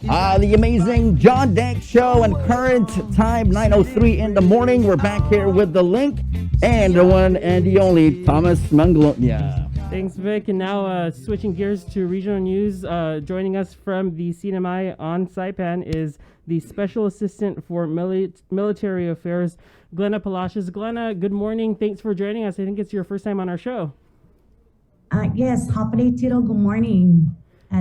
The amazing John Dank Show and current time 9:03 in the morning. We're back here with the link and the one and the only Thomas Mangalonia. Thanks, Vic. And now switching gears to regional news. Joining us from the CNMI on Saipan is the Special Assistant for Military Affairs, Glenna Palacios. Glenna, good morning. Thanks for joining us. I think it's your first time on our show. Yes, Hapade Tiro, good morning.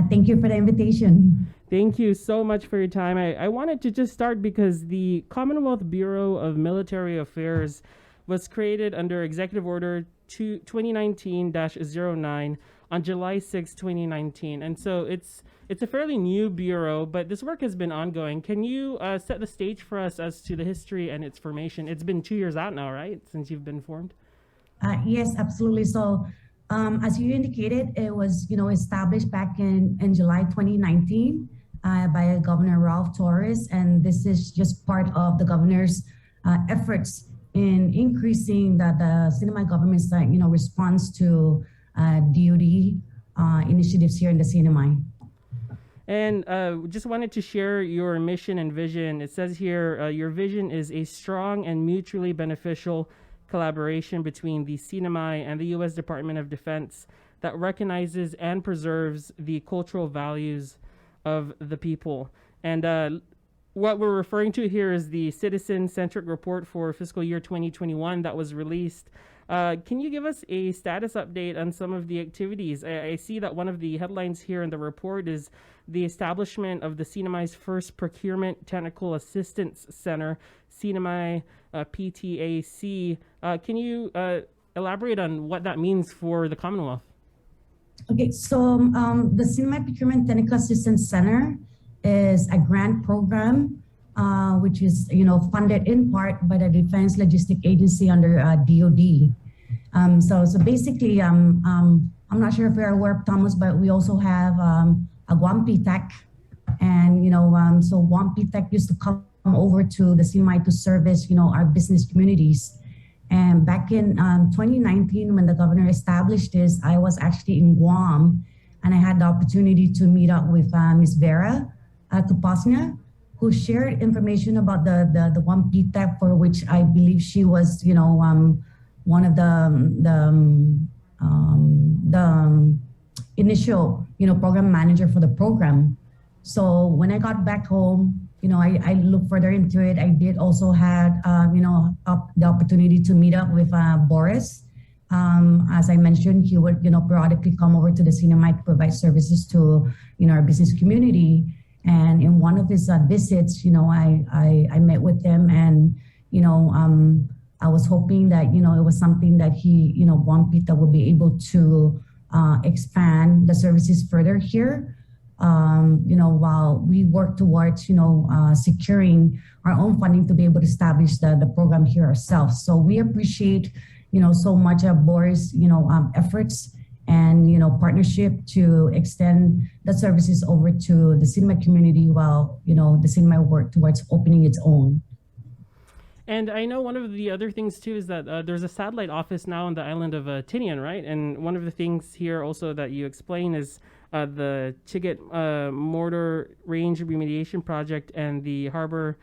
Thank you for the invitation. Thank you so much for your time. I wanted to just start because the Commonwealth Bureau of Military Affairs was created under Executive Order 2019-09 on July 6, 2019. And so it's a fairly new bureau, but this work has been ongoing. Can you set the stage for us as to the history and its formation? It's been 2 years out now, right, since you've been formed? Yes, absolutely. So as you indicated, it was established back in July 2019 by Governor Ralph Torres, and this is just part of the governor's efforts in increasing the CNMI government's response to DoD initiatives here in the CNMI. And just wanted to share your mission and vision. It says here, your vision is a strong and mutually beneficial collaboration between the CNMI and the U.S. Department of Defense that recognizes and preserves the cultural values of the people. And what we're referring to here is the citizen-centric report for fiscal year 2021 that was released. Can you give us a status update on some of the activities? I see that one of the headlines here in the report is the establishment of the CNMI's first Procurement Technical Assistance Center, CNMI PTAC. Can you elaborate on what that means for the Commonwealth? Okay, so the CNMI Procurement Technical Assistance Center is a grant program which is funded in part by the Defense Logistic Agency under DoD. So basically, I'm not sure if you're aware, Thomas, but we also have a Guam PTAC, and so Guam PTAC used to come over to the CNMI to service our business communities. And back in 2019, when the governor established this, I was actually in Guam, and I had the opportunity to meet up with Ms. Vera Tupasnia, who shared information about the Guam PTAC, for which I believe she was, one of the initial, program manager for the program. So when I got back home, I looked further into it. I did also had, the opportunity to meet up with Boris. As I mentioned, he would, periodically come over to the CNMI to provide services to, our business community. And in one of his visits, I met with him, and, I was hoping that, it was something that he, Guam PTA would be able to expand the services further here. While we work towards, securing our own funding to be able to establish the program here ourselves. So we appreciate, so much of Boris, efforts and, partnership to extend the services over to the CNMI community while, the CNMI work towards opening its own. And I know one of the other things too is that there's a satellite office now on the island of Tinian, right? And one of the things here also that you explain is the Chigat Mortar Range Remediation Project and the Harbor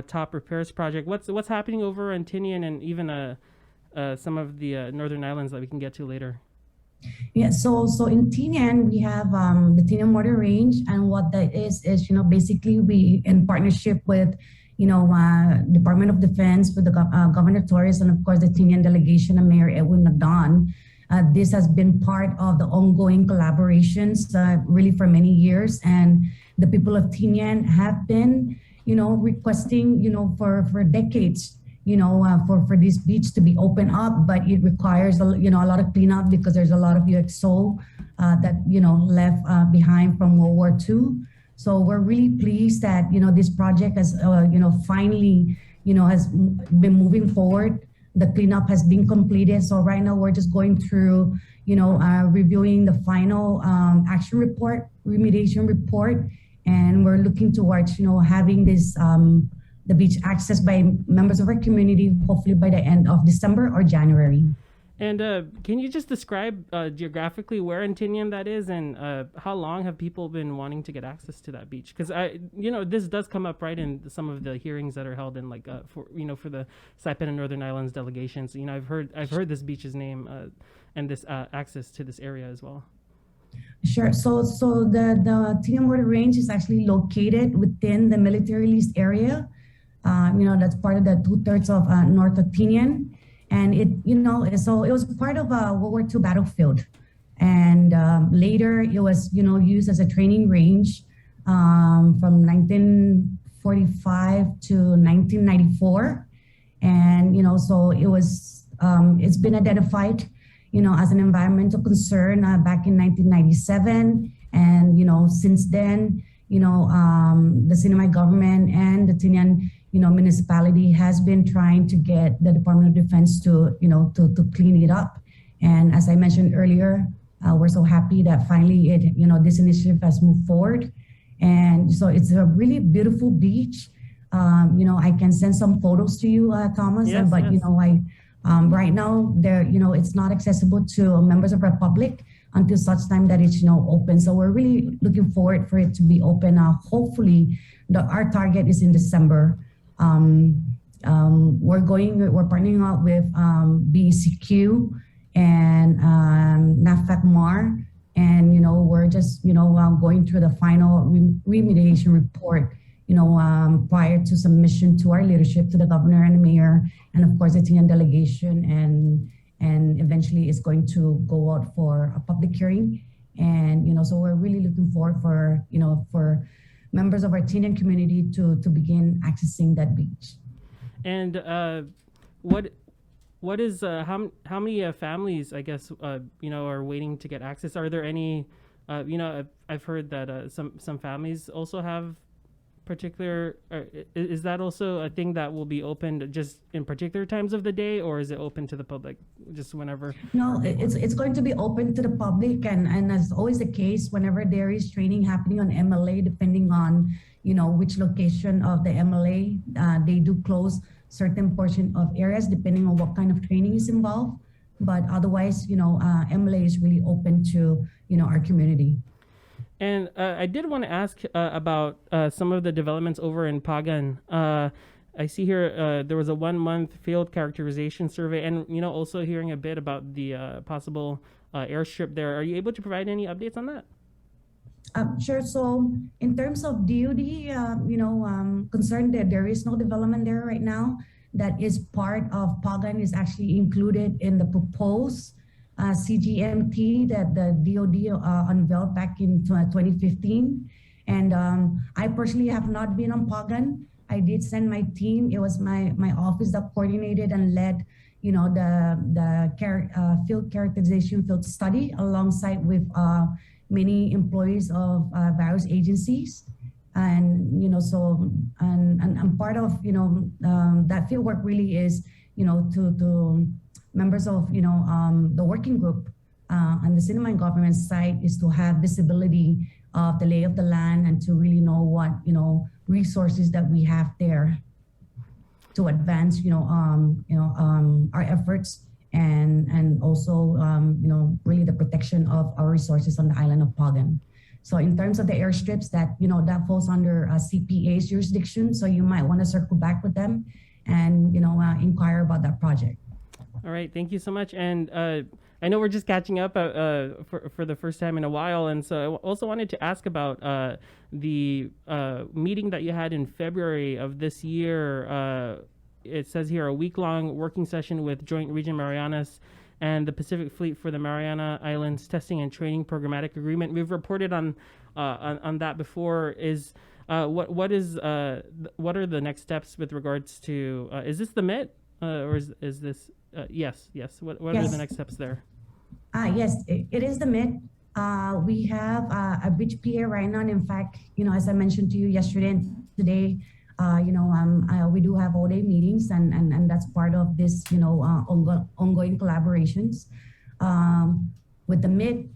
Top Repairs Project. What's happening over in Tinian and even some of the northern islands that we can get to later? Yeah, so in Tinian, we have the Tinian Mortar Range, and what that is basically we, in partnership with Department of Defense, with the Governor Torres, and of course the Tinian delegation and Mayor Edwin Nagdan. This has been part of the ongoing collaborations really for many years, and the people of Tinian have been requesting for decades for this beach to be opened up, but it requires a lot of cleanup because there's a lot of UXO that left behind from World War II. So we're really pleased that this project has finally has been moving forward. The cleanup has been completed. So right now we're just going through reviewing the final action report, remediation report, and we're looking towards having this the beach accessed by members of our community, hopefully by the end of December or January. And can you just describe geographically where in Tinian that is, and how long have people been wanting to get access to that beach? Because this does come up right in some of the hearings that are held in for the Saipan and Northern Islands delegations. I've heard this beach's name and this access to this area as well. Sure. So the Tinian Mortar Range is actually located within the military leased area. That's part of the 2/3 of north of Tinian. And so it was part of a World War II battlefield. And later it was, used as a training range from 1945 to 1994. And, so it's been identified, as an environmental concern back in 1997. And, since then, the CNMI government and the Tinian municipality has been trying to get the Department of Defense to clean it up. And as I mentioned earlier, we're so happy that finally this initiative has moved forward. And so it's a really beautiful beach. I can send some photos to you, Thomas. Yes, but yes. right now it's not accessible to members of our public until such time that it's open. So we're really looking forward for it to be open. Hopefully, our target is in December. We're partnering up with BECQ and NAFAC-MAR, and we're just going through the final remediation report prior to submission to our leadership, to the governor and the mayor, and of course the Tinian delegation, and eventually it's going to go out for a public hearing. And so we're really looking forward for members of our Tinian community to begin accessing that beach. And what is how many families, I guess, are waiting to get access? Are there any? I've heard that some families also have particular. Is that also a thing that will be opened just in particular times of the day, or is it open to the public just whenever? No, it's going to be open to the public, and as always the case, whenever there is training happening on MLA, depending on which location of the MLA, they do close certain portion of areas depending on what kind of training is involved. But otherwise, MLA is really open to our community. And I did want to ask about some of the developments over in Pagan. I see here there was a 1-month field characterization survey, and also hearing a bit about the possible airstrip there. Are you able to provide any updates on that? Sure. So in terms of DoD, concerned that there is no development there right now. That is part of Pagan, is actually included in the proposed CGMT that the DoD unveiled back in 2015. And I personally have not been on Pagan. I did send my team. It was my office that coordinated and led, the field characterization field study alongside with many employees of various agencies. And, so, and part of, that field work really is, to members of, the working group on the CNMI government side is to have visibility of the lay of the land and to really know what, resources that we have there to advance, our efforts and also, really the protection of our resources on the island of Pagan. So in terms of the airstrips, that that falls under CPA's jurisdiction. So you might want to circle back with them and inquire about that project. All right, thank you so much. And I know we're just catching up for the first time in a while, and so I also wanted to ask about the meeting that you had in February of this year. It says here a week-long working session with Joint Region Marianas and the Pacific Fleet for the Mariana Islands Testing and Training Programmatic Agreement. We've reported on that before. What are the next steps with regards to? Is this the MIT or is this? Yes. What Yes. are the next steps there? Yes, it is the MIT. We have a bridge PA right now. And in fact, as I mentioned to you yesterday and today, we do have all-day meetings, and that's part of this, ongoing collaborations. With the MIT,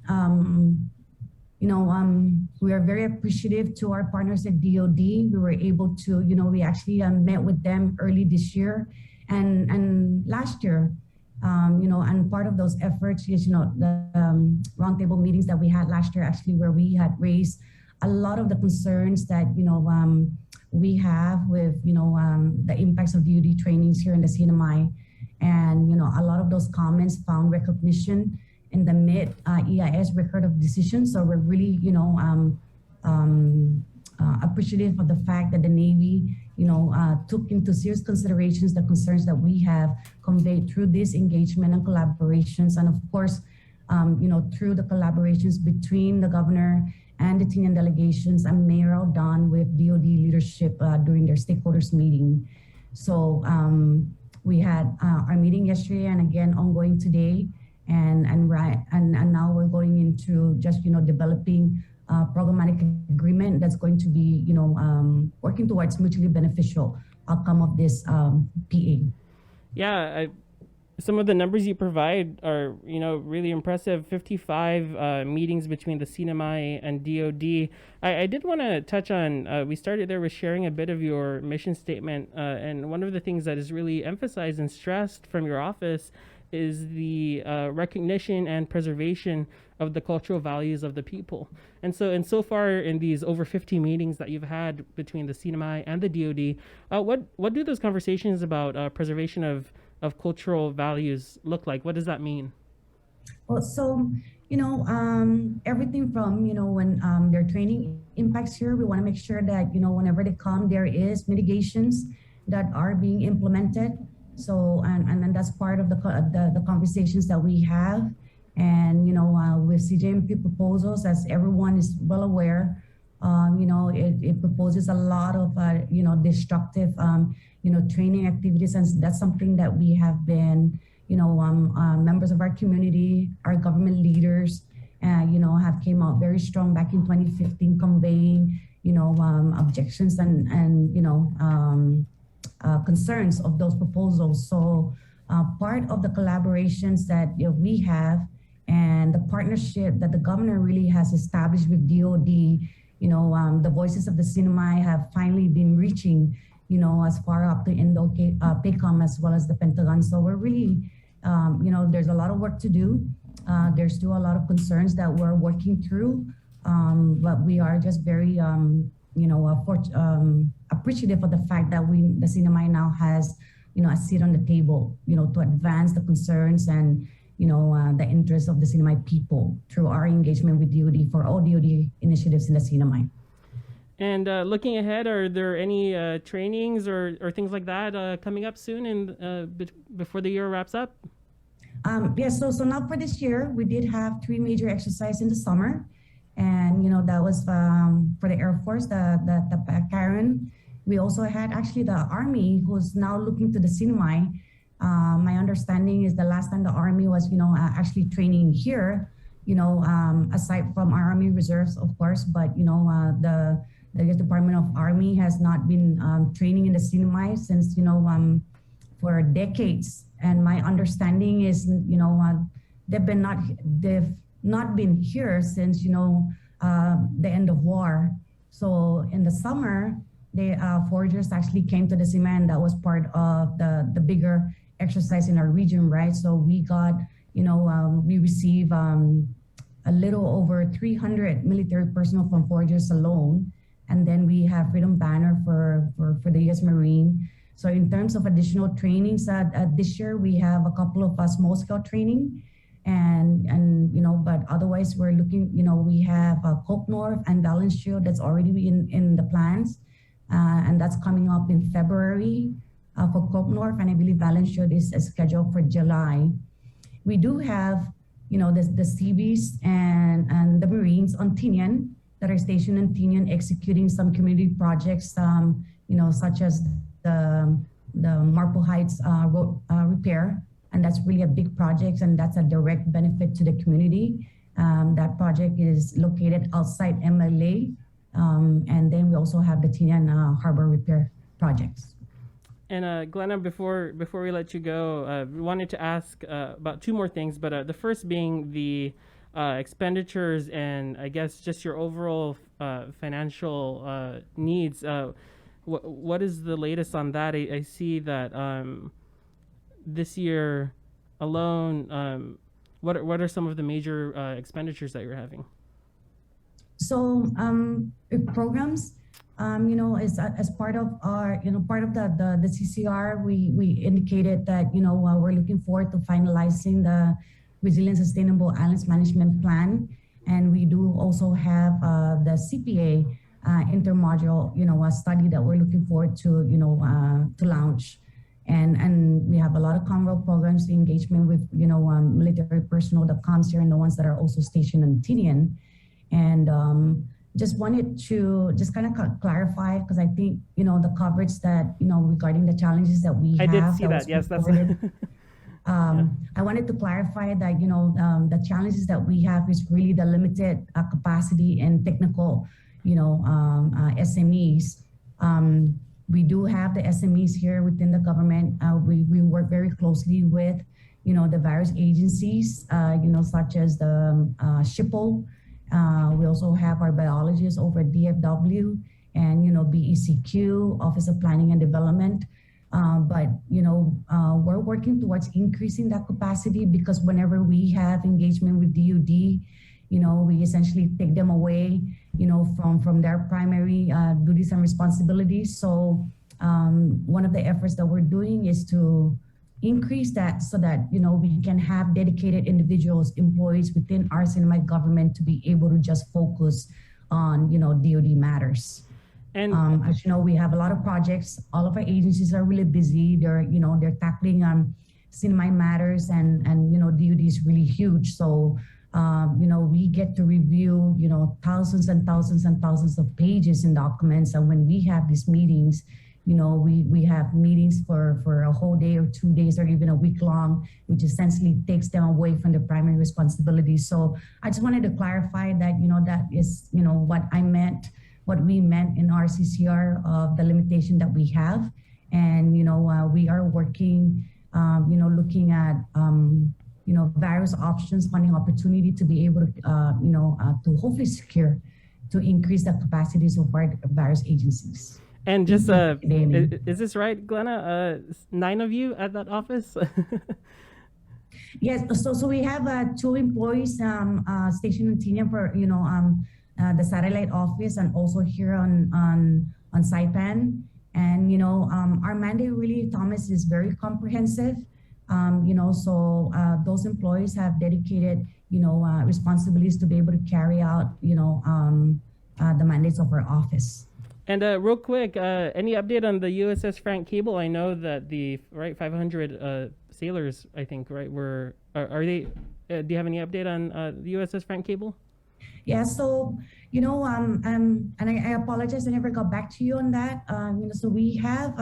we are very appreciative to our partners at DoD. We were able to, we actually met with them early this year and last year. And part of those efforts is, the roundtable meetings that we had last year, actually, where we had raised a lot of the concerns that, we have with, the impacts of DoD trainings here in the CNMI. And, a lot of those comments found recognition in the mid EIS record of decision. So we're really, appreciative of the fact that the Navy, took into serious considerations the concerns that we have conveyed through this engagement and collaborations. And of course, through the collaborations between the governor and the Tinian delegations and Mayor Aldan with DoD leadership during their stakeholders meeting. So we had our meeting yesterday and again ongoing today. And now we're going into just, developing programmatic agreement that's going to be, working towards mutually beneficial outcome of this PA. Yeah, some of the numbers you provide are, really impressive. 55 meetings between the CNMI and DoD. I did want to touch on, we started there with sharing a bit of your mission statement. And one of the things that is really emphasized and stressed from your office is the recognition and preservation of the cultural values of the people. And so far in these over 50 meetings that you've had between the CNMI and the DoD, what do those conversations about preservation of cultural values look like? What does that mean? Well, so, everything from, when their training impacts here, we want to make sure that, whenever they come, there is mitigations that are being implemented. So, and then that's part of the conversations that we have. And, with CJMP proposals, as everyone is well aware, it proposes a lot of, destructive, training activities. And that's something that we have been, members of our community, our government leaders, have came out very strong back in 2015, conveying, objections and concerns of those proposals. So part of the collaborations that we have and the partnership that the governor really has established with DoD, the voices of the CNMI have finally been reaching, as far up to Indo-PACOM as well as the Pentagon. So we're really, there's a lot of work to do. There's still a lot of concerns that we're working through, but we are just very, appreciative of the fact that the CNMI now has, a seat on the table, to advance the concerns and, the interests of the CNMI people through our engagement with DoD for all DoD initiatives in the CNMI. And looking ahead, are there any trainings or things like that coming up soon and before the year wraps up? Yes, so now for this year, we did have 3 major exercises in the summer. And, that was for the Air Force, the Pagan. We also had actually the Army, who's now looking to the CNMI. My understanding is the last time the Army was, actually training here, aside from our Army Reserves, of course, but, the U.S. Department of Army has not been training in the CNMI since, for decades. And my understanding is, they've not been here since, the end of war. So in the summer, the foragers actually came to the CNMI, and that was part of the bigger exercise in our region, right? So we got, we received a little over 300 military personnel from foragers alone. And then we have Freedom Banner for the U.S. Marine. So in terms of additional trainings, this year we have a couple of small-scale training, and but otherwise we're looking. We have Cope North and Balance Shield that's already in the plans, and that's coming up in February for Cope North, and I believe Balance Shield is scheduled for July. We do have the Seabees and the Marines on Tinian that are stationed in Tinian executing some community projects, such as the Marple Heights road repair. And that's really a big project, and that's a direct benefit to the community. That project is located outside MLA. And then we also have the Tinian Harbor repair projects. And Glenna, before we let you go, we wanted to ask about 2 more things, but the first being the expenditures and I guess just your overall financial needs. What is the latest on that? I see that this year alone, what are some of the major expenditures that you're having? So programs, as part of our, part of the CCR, we indicated that, we're looking forward to finalizing the Resilient Sustainable Islands Management Plan. And we do also have the CPA intermodule, a study that we're looking forward to, to launch. And we have a lot of convo programs, engagement with, military personnel that comes here and the ones that are also stationed in Tinian. And just wanted to just kind of clarify, because I think, the coverage that, regarding the challenges that we have. I did see that. Yes, that's. I wanted to clarify that, the challenges that we have is really the limited capacity and technical, SMEs. We do have the SMEs here within the government. We work very closely with, the various agencies, such as the SHPO. We also have our biologists over at DFW and, BECQ, Office of Planning and Development. But we're working towards increasing that capacity, because whenever we have engagement with DoD, we essentially take them away, from their primary duties and responsibilities. So one of the efforts that we're doing is to increase that, so that we can have dedicated individuals, employees within our CNMI government to be able to just focus on DoD matters. And as you know, we have a lot of projects. All of our agencies are really busy. They're tackling CNMI matters, and DoD is really huge. So we get to review thousands and thousands and thousands of pages in documents. And when we have these meetings, we have meetings for a whole day or 2 days or even a week long, which essentially takes them away from their primary responsibilities. So I just wanted to clarify that, that is, what we meant in our CCR of the limitation that we have. And, we are working, looking at, various options, funding opportunity to be able to, to hopefully secure, to increase the capacities of our various agencies. And just, is this right, Glenna? 9 of you at that office? Yes, so we have 2 employees stationed in Tinian for, the satellite office, and also here on Saipan. And, our mandate really, Thomas, is very comprehensive. So those employees have dedicated, responsibilities to be able to carry out, the mandates of our office. And real quick, any update on the USS Franklin Cable? I know that the 500 sailors, I think, are they? Do you have any update on the USS Franklin Cable? Yeah, so and I apologize, I never got back to you on that. So we have,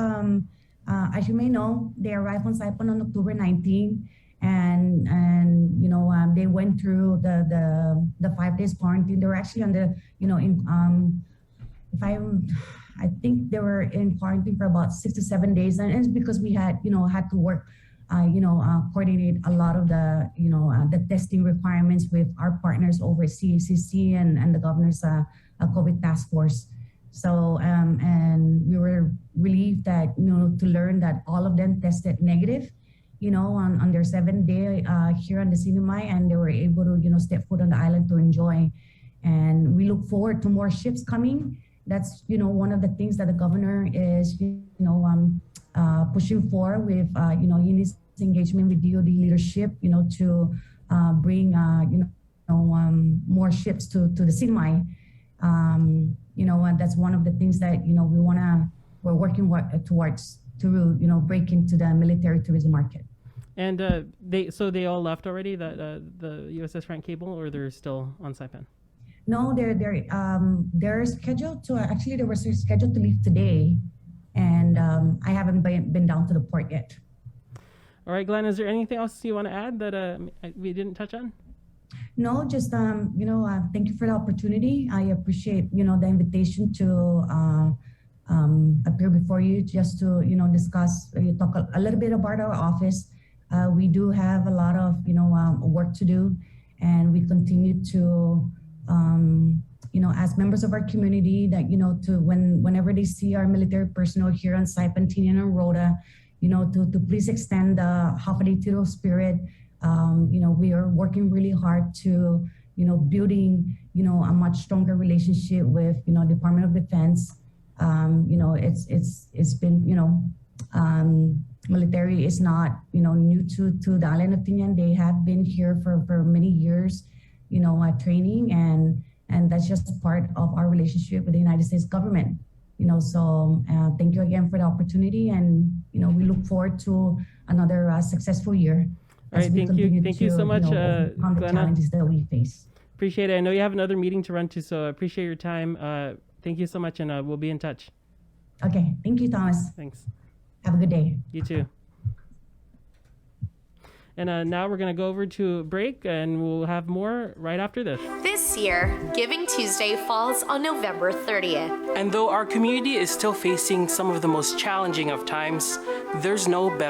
as you may know, they arrived on Saipan on October 19, and they went through the 5 days quarantine. They were actually on the I think they were in quarantine for about 6 to 7 days, and it's because we had to work, coordinate a lot of the the testing requirements with our partners over at CACC and the governor's COVID task force. So and we were relieved that to learn that all of them tested negative, on their 7th day here on the CNMI, and they were able to step foot on the island to enjoy. And we look forward to more ships coming. That's one of the things that the governor is pushing for with UNIS engagement with DoD leadership, to bring more ships to the CNMI. And that's one of the things that we're working towards to break into the military tourism market. And they all left already, the USS Franklin Cable, or they're still on Saipan? No, they're scheduled to actually they were scheduled to leave today, and I haven't been down to the port yet. All right, Glenn, is there anything else you want to add that we didn't touch on? No, just thank you for the opportunity. I appreciate the invitation to appear before you, just to discuss, talk a little bit about our office. We do have a lot of work to do, and we continue to as members of our community, that to whenever they see our military personnel here on Saipan, Tinian, and Rota, to please extend the Hafaditiro spirit. We are working really hard to, building, a much stronger relationship with, Department of Defense. It's been, military is not, new to the island of Tinian. They have been here for many years, training, and that's just part of our relationship with the United States government. So thank you again for the opportunity, and we look forward to another successful year. All right, thank you so much, on the Glenna. challenges that we face. Appreciate it. I know you have another meeting to run to, so I appreciate your time. Thank you so much, and we'll be in touch. Okay, thank you, Thomas. Thanks. Have a good day. You too. And now we're going to go over to break, and we'll have more right after this. This year, Giving Tuesday falls on November 30th. And though our community is still facing some of the most challenging of times, there's no better